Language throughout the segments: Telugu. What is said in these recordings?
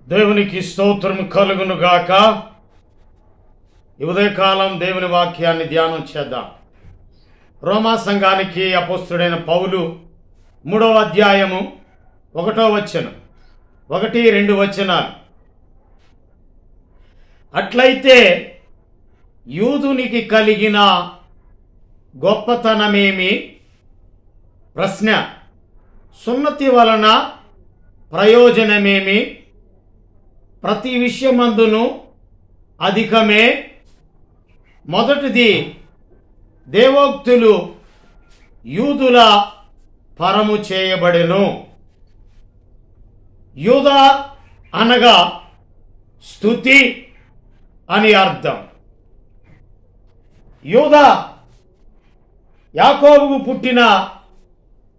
దేవునికి స్తోత్రం కలుగును గాక. ఈ ఉదయకాలం దేవుని వాక్యాన్ని ధ్యానం చేద్దాం. రోమా సంఘానికి అపోస్తుడైన పౌలు 3వ అధ్యాయము 1వ వచనం, 1-2 వచనాలు. అట్లయితే యూదునికి కలిగిన గొప్పతనమేమి? ప్రశ్న. సున్నతి వలన ప్రయోజనమేమి? ప్రతి విషయమందును అధికమే. మొదటిది, దేవోక్తులు యూదుల పరము చేయబడెను. యూదా అనగా స్తుతి అని అర్థం. యూదా యాకోబుకు పుట్టిన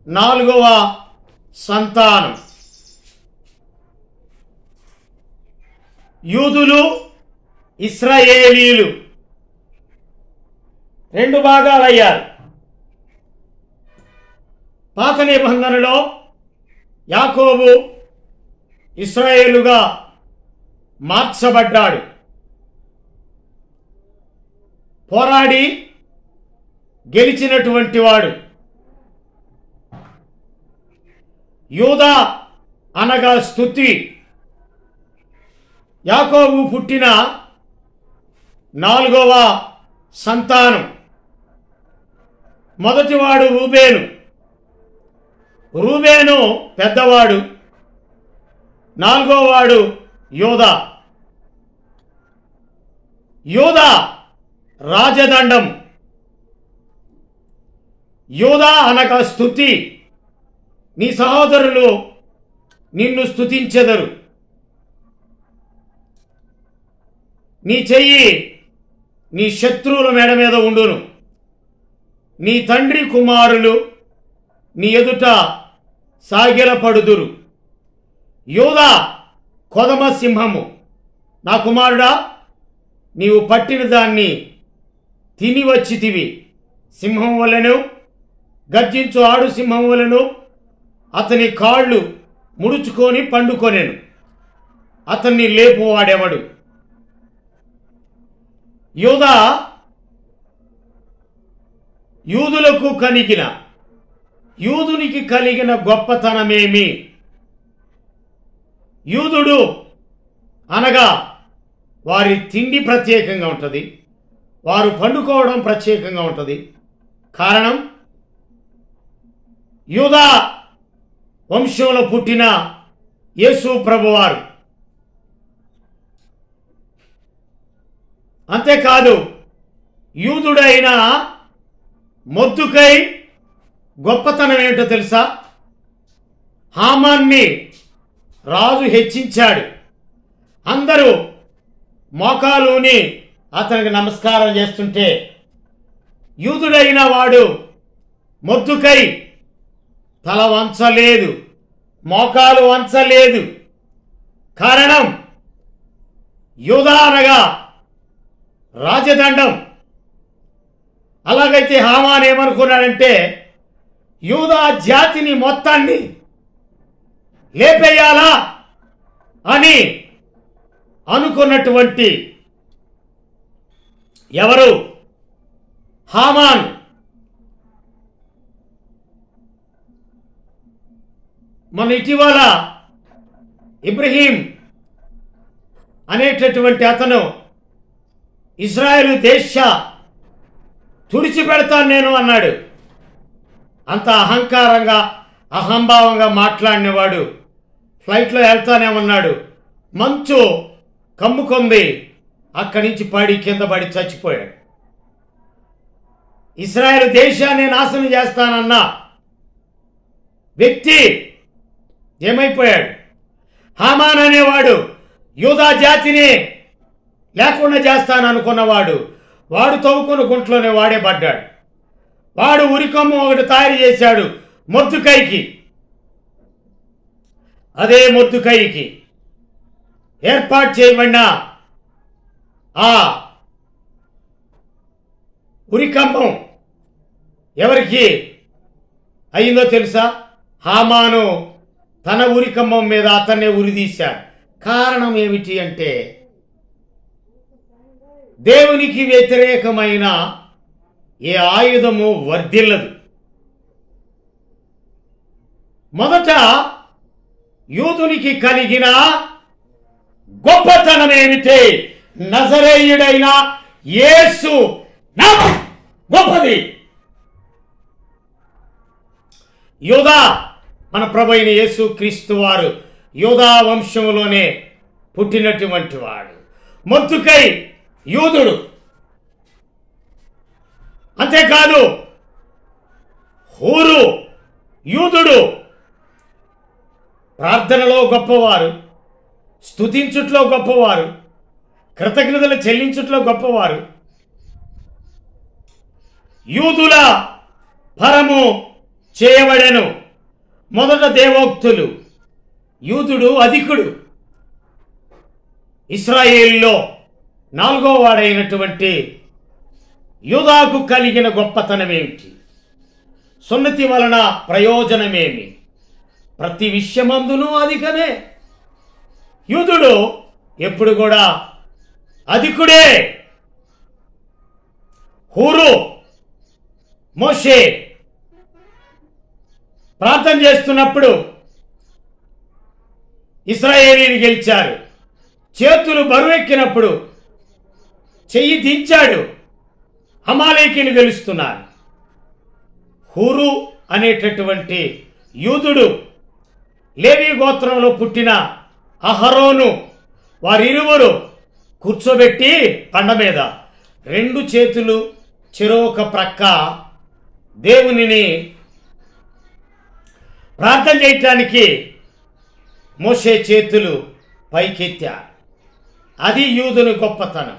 4వ సంతానం. యూదులు, ఇశ్రాయేలీలు 2 భాగాలయ్యారు. పాత నిబంధనలో యాకోబు ఇశ్రాయేలుగా మార్చబడ్డాడు. పోరాడి గెలిచినటువంటి వాడు. యూదా అనగా స్తుతి. యాకోబు పుట్టిన 4వ సంతానం. మొదటివాడు రూబేను. రూబేను పెద్దవాడు. 4వ వాడు యూదా. యూదా రాజదండం. యూదా అనగా స్తుతి. నీ సహోదరులు నిన్ను స్తుతించెదరు. నీ చెయ్యి నీ శత్రువుల మెడ మీద ఉండును. నీ తండ్రి కుమారులు నీ ఎదుట సాగిలపడుదురు. యూదా కొదమ సింహము. నా కుమారుడా, నీవు పట్టిన దాన్ని తిని వచ్చితివి. సింహం వలెను, గర్జించు ఆడు సింహం వలెను అతని కాళ్ళు ముడుచుకొని పండుకొనెను. అతన్ని లేపువాడెవడు? యూదా యూదునికి కలిగిన గొప్పతనమేమి? యూదుడు అనగా వారి తిండి ప్రత్యేకంగా ఉంటుంది. వారు పండుకోవడం ప్రత్యేకంగా ఉంటుంది. కారణం, యూదా వంశంలో పుట్టిన యేసు ప్రభువారు. అంతేకాదు, యూదుడైన మొర్దెకై గొప్పతనం ఏంటో తెలుసా? హామాన్ని రాజు హెచ్చించాడు. అందరూ మోకాలుని అతనికి నమస్కారం చేస్తుంటే యూదుడైన వాడు మొర్దెకై తల వంచలేదు, మోకాలు వంచలేదు. కారణం, యూదా అనగా రాజదండం. అలాగైతే హామాన్ ఏమనుకున్నాడంటే యూదా జాతిని మొత్తాన్ని లేపేయాలా అని అనుకున్నటువంటి ఎవరు? హామాన్. మన ఇటీవల ఇబ్రహీం అనేటటువంటి అతను ఇజ్రాయెలు దేశ తుడిచిపెడతాను నేను అన్నాడు. అంత అహంకారంగా అహంభావంగా మాట్లాడినవాడు ఫ్లైట్లో వెళ్తానేమన్నాడు. మంచు కమ్ముకుంది, అక్కడి నుంచి పడి కింద పడి చచ్చిపోయాడు. ఇజ్రాయెలు దేశాన్ని నాశనం చేస్తానన్న వ్యక్తి ఏమైపోయాడు? హామాన్ అనేవాడు యూదా జాతిని లేకుండా చేస్తాననుకున్నవాడు. వాడు తవ్వుకున్న గుంట్లోనే వాడే పడ్డాడు. వాడు ఉరికమ్మ ఒకటి తయారు చేశాడు మొర్దెకైకి. అదే మొర్దెకైకి ఏర్పాటు చేయబడిన ఆ ఉరికంబం ఎవరికి అయిందో తెలుసా? హామాను తన ఉరికంబం మీద అతన్నే ఉరిదీశాడు. కారణం ఏమిటి అంటే దేవునికి వ్యతిరేకమైన ఏ ఆయుధము వర్ధిల్లదు. మొదట యూదునికి కలిగిన గొప్పతనం ఏమిటి? నజరేయుడైన యేసు నామం గొప్పది. యోధా మన ప్రభు అయిన యేసు క్రీస్తు వారు యోధా వంశములోనే పుట్టినటువంటి వాడు. మొర్దెకై యూదుడు. అంతేకాదు హూరు యూదుడు. ప్రార్థనలో గొప్పవారు, స్తుతించుట్లో గొప్పవారు, కృతజ్ఞతలు చెల్లించుట్లో గొప్పవారు. యూదుల పరము చేయబడెను. మొదట దేవోక్తులు. యూదుడు అధికుడు. ఇశ్రాయేలులో 4వ వాడైనటువంటి యూదాకు కలిగిన గొప్పతనమేమిటి? సున్నతి వలన ప్రయోజనమేమి? ప్రతి విషయమందును అధికమే. యూదుడు ఎప్పుడు కూడా అధికుడే. హూరు మోషే ప్రార్థన చేస్తున్నప్పుడు ఇశ్రాయేలీని గెలిచారు. చేతులు బరువెక్కినప్పుడు చెయ్యి దించాడు, అమాలేకీని గెలుస్తున్నారు. హూరు అనేటటువంటి యూదుడు లేవి గోత్రంలో పుట్టిన అహరోను వారిరువురు కూర్చోబెట్టి పండ మీద 2 చేతులు చెరొక ప్రక్క దేవునిని ప్రార్థన చేయటానికి మోషే చేతులు పైకెత్తారు. అది యూదుని గొప్పతనం.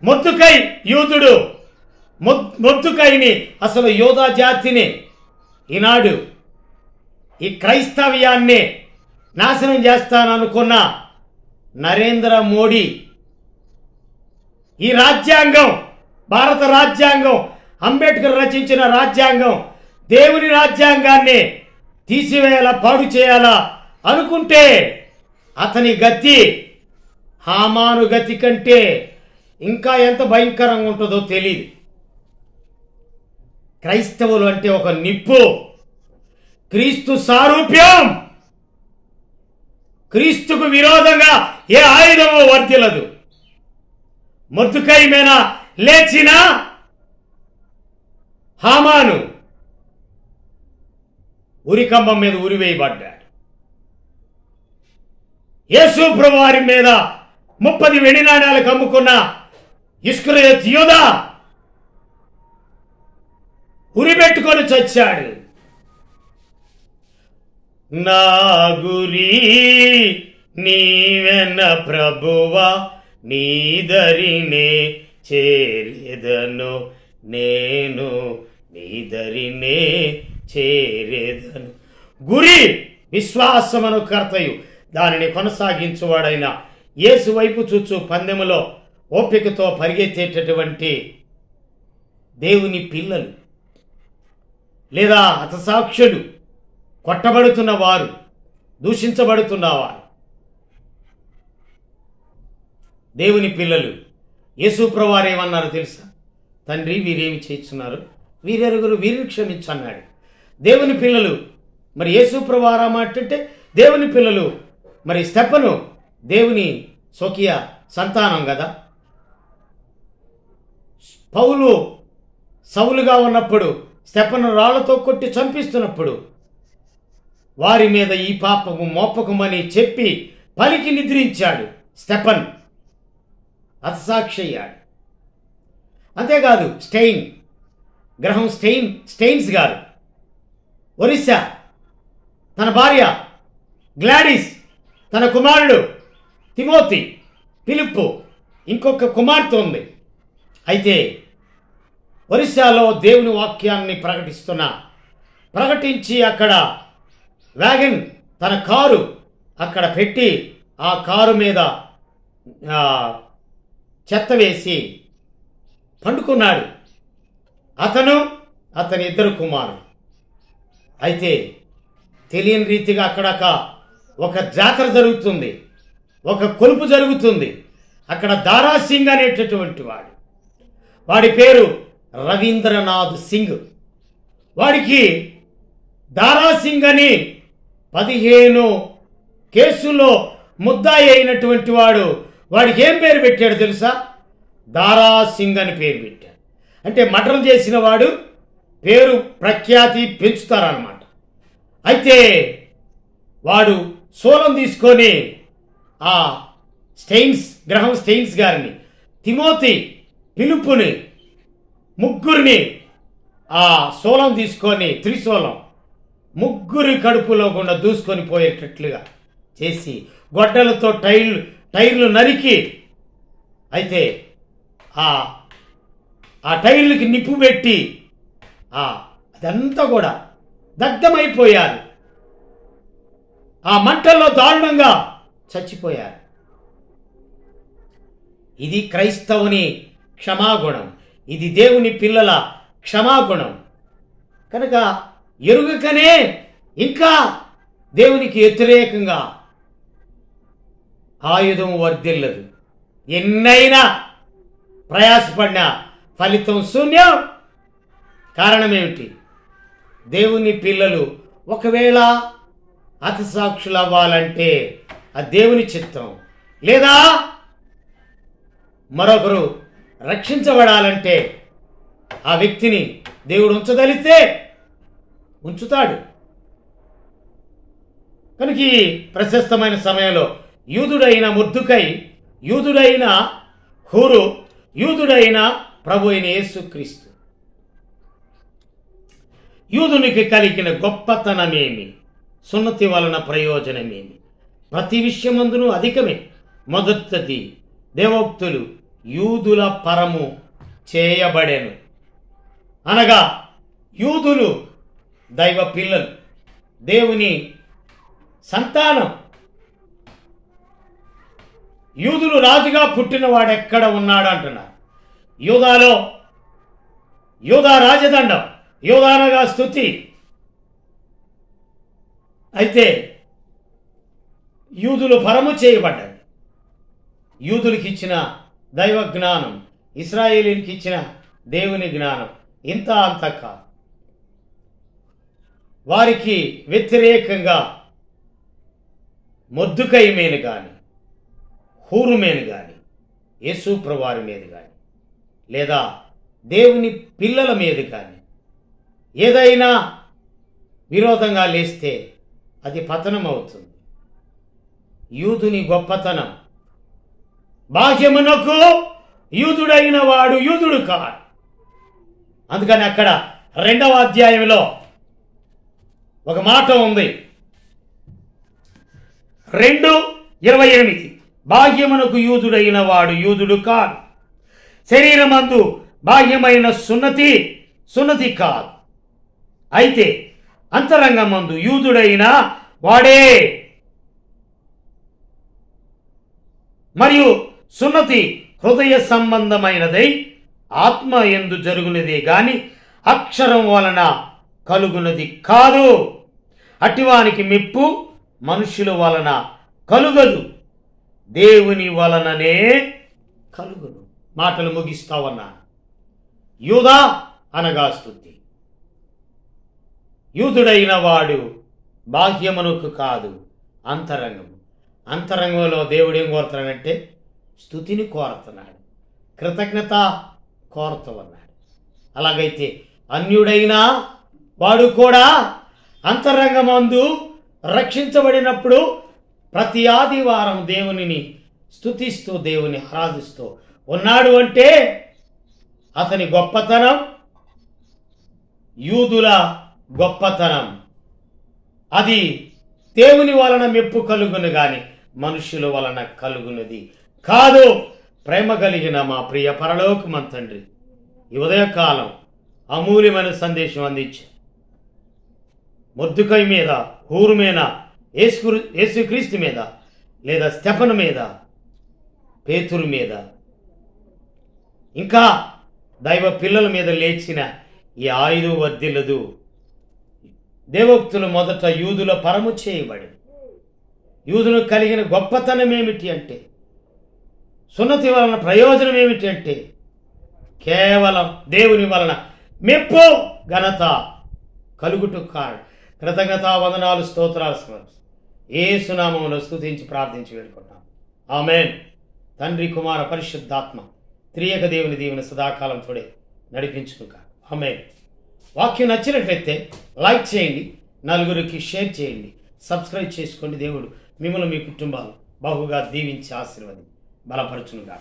మొర్దెకై యూదుడు. మొర్దెకైని అసలు యోధా జాతిని ఈనాడు ఈ క్రైస్తవ్యాన్ని నాశనం చేస్తాననుకున్న నరేంద్ర మోడీ ఈ రాజ్యాంగం, భారత రాజ్యాంగం, అంబేద్కర్ రచించిన రాజ్యాంగం, దేవుని రాజ్యాంగాన్ని తీసివేయాలా, పాడు చేయాలా అనుకుంటే అతని గతి హామాను గతి కంటే ఇంకా ఎంత భయంకరంగా ఉంటుందో తెలియదు. క్రైస్తవులు అంటే ఒక నిప్పు, క్రీస్తు సారూప్యం. క్రీస్తుకు విరోధంగా ఏ ఆయుధమో వర్ధిల్లదు. మొర్దెకై మీద లేచిన హామాను ఉరికంబం మీద ఉరివేయబడ్డాడు. యేసు ప్రభువారి మీద 30 వెండి నాణాలకు అమ్ముకున్న ఇస్కరియోతు యూదా ఉరిపెట్టుకొని చచ్చాడు. నా గురి నీవెన్న ప్రభువా, నీదరినే చేరేదను, నేను నీదరినే చేరేదను. గురి విశ్వాసమును కర్తయు దానిని కొనసాగించువాడైన యేసు వైపు చూచు పందెములో ఓపికతో పరిగెత్తేటటువంటి దేవుని పిల్లలు లేదా హతసాక్షులు, కొట్టబడుతున్న వారు, దూషించబడుతున్నవారు, దేవుని పిల్లలు యేసు ప్రభువారు ఏమన్నారు తెలుసా? తండ్రి వీరేమి చేస్తున్నారు, వీరెరుగురు వీరిని క్షమించన్నాడు. దేవుని పిల్లలు మరి యేసు ప్రభువారు మాటంటే దేవుని పిల్లలు. మరి స్టెఫను దేవుని స్వకీయ సంతానం కదా. పౌలు సౌలుగా ఉన్నప్పుడు స్టెఫను రాళ్లతో కొట్టి చంపిస్తున్నప్పుడు వారి మీద ఈ పాపము మోపకమని చెప్పి పలికి నిద్రించాడు స్టెఫన్. హతసాక్షి అయ్యాడు. అంతేకాదు గ్రహం స్టెయిన్స్ గారు ఒరిస్సా, తన భార్య గ్లాడిస్, తన కుమారుడు తిమోతి, ఫిలిప్పు, ఇంకొక కుమార్తె ఉంది. అయితే ఒరిస్సాలో దేవుని వాక్యాన్ని ప్రకటించి అక్కడ వ్యాగన్ తన కారు అక్కడ పెట్టి ఆ కారు మీద చెత్త వేసి పండుకున్నాడు అతని 2 కుమారులు. అయితే తెలియని రీతిగా అక్కడక ఒక జాతర జరుగుతుంది, ఒక కొలుపు జరుగుతుంది. అక్కడ దారాసింగ్ అనేటటువంటి వాడి పేరు రవీంద్రనాథ్ సింగ్. వాడికి దారాసింగ్ అని 15 కేసుల్లో ముద్దాయి అయినటువంటి వాడికి ఏం పేరు పెట్టాడు తెలుసా? దారాసింగ్ అని పేరు పెట్టాడు. అంటే మర్డర్ చేసిన వాడు పేరు ప్రఖ్యాతి పెంచుతారన్నమాట. అయితే వాడు సోలం తీసుకొని ఆ గ్రహం స్టెయిన్స్ గారిని, తిమోతి పిలుపుని, ముగ్గురిని ఆ సోలం తీసుకొని, త్రిశూలం ముగ్గురి కడుపులో గుండా దూసుకొని పోయేటట్లుగా చేసి గొడ్డలతో టైర్లు నరికి, అయితే ఆ టైర్లకి నిప్పు పెట్టి అదంతా కూడా దగ్ధమైపోయారు. ఆ మంటల్లో దారుణంగా చచ్చిపోయారు. ఇది క్రైస్తవుని క్షమాగుణం, ఇది దేవుని పిల్లల క్షమాగుణం. కనుక ఎరుగకనే ఇంకా దేవునికి వ్యతిరేకంగా ఆయుధం వర్ధిల్లదు. ఎన్నైనా ప్రయాసపడినా ఫలితం శూన్యం. కారణం ఏమిటి? దేవుని పిల్లలు ఒకవేళ హతసాక్షులు అవ్వాలంటే అది దేవుని చిత్తం, లేదా మరొకరు రక్షించబడాలంటే ఆ వ్యక్తిని దేవుడు ఉంచదలిస్తే ఉంచుతాడు. కనుక ఈ ప్రశస్తమైన సమయంలో యూదుడైన మొర్దెకై, యూదుడైన హూరు, యూదుడైన ప్రభు అయిన యేసుక్రీస్తు, యూదునికి కలిగిన గొప్పతనమేమి, సున్నతి వలన ప్రయోజనమేమి? ప్రతి విషయమందును అధికమే. మొదటిది దేవోక్తులు యూదుల పరము చేయబడెను. అనగా యూదులు దైవ పిల్లలు, దేవుని సంతానం. యూదులు రాజుగా పుట్టిన వాడెక్కడ ఉన్నాడు అంటున్నారు. యూదాలో యూదా రాజదండం, యూదానగా స్తుతి. అయితే యూదులు పరము చేయబడ్డారు. యూదులకి ఇచ్చిన దైవ జ్ఞానం, ఇశ్రాయేలీకి ఇచ్చిన దేవుని జ్ఞానం ఇంత అంత కాదు. వారికి వ్యతిరేకంగా మొర్దెకై మీద కానీ, హూరు మీద కానీ, యేసు ప్రభువారి మీద కానీ, లేదా దేవుని పిల్లల మీద కానీ ఏదైనా విరోధంగా లేస్తే అది పతనం అవుతుంది. యూదుని గొప్పతనం, బాహ్యమునకు యూదుడైన వాడు యూదుడు కాడు. అందుకని అక్కడ 2వ అధ్యాయంలో ఒక మాట ఉంది, 2:28, బాహ్యమునకు యూదుడైన వాడు యూదుడు కాదు, శరీరమందు బాహ్యమైన సున్నతి కాదు, అయితే అంతరంగమందు యూదుడైన వాడే. మరియు సున్నతి హృదయ సంబంధమైనదై ఆత్మ యందు జరుగునదే గాని అక్షరం వలన కలుగునది కాదు. అటివానికి మెప్పు మనుషుల వలన కలుగదు, దేవుని వలననే కలుగును. మాటలు ముగిస్తావన్నా. యూదా అనగా స్తుతి. యూదుడైన వాడు బాహ్యమునకు కాదు, అంతరంగము. అంతరంగంలో దేవుడు ఏం కోరుతున్నాడంటే స్తుతిని కోరుతున్నాడు, కృతజ్ఞత కోరుతున్నాడు. అలాగైతే అన్యుడైన వాడు కూడా అంతరంగమందు రక్షించబడినప్పుడు ప్రతి ఆదివారం దేవునిని స్తుతిస్తూ, దేవుని ఆరాధిస్తూ ఉన్నాడు అంటే అతని గొప్పతనం, యూదుల గొప్పతనం, అది దేవుని వలన మెప్పు కలుగును గాని మనుషుల వలన కలుగునది కాదు. ప్రేమ కలిగిన మా ప్రియ పరలోకమంత తండ్రి, ఈ ఉదయకాలం అమూల్యమైన సందేశం అందించి మొర్దెకై మీద, హూరు మీద, యేసుక్రీస్తు మీద, లేదా స్టెఫను మీద, పేతురు మీద, ఇంకా దైవ పిల్లల మీద లేచిన ఈ ఆయుధం వర్ధిల్లదు. దేవోక్తులు మొదట యూదుల పరము చేయబడి, యూదులకు కలిగిన గొప్పతనం ఏమిటి అంటే, సున్నతి వలన ప్రయోజనం ఏమిటి అంటే, కేవలం దేవుని వలన మెప్పు ఘనత కలుగుట కారణం. కృతజ్ఞత వందనాలు స్తోత్రాలు సమర్పిస్తాం. యేసు నామములో స్తుతించి ప్రార్థించి వేడుకుంటాం. ఆమేన్. తండ్రి కుమార పరిశుద్ధాత్మ త్రియక దేవుని దీవెన సదాకాలం తోడే నడిపించునుగా. ఆమేన్. వాక్యం నచ్చినట్లయితే లైక్ చేయండి, నలుగురికి షేర్ చేయండి, సబ్స్క్రైబ్ చేసుకోండి. దేవుడు మిమ్మల్ని మీ కుటుంబాలు బహుగా దీవించి ఆశీర్వదించి బలపరచునుగా.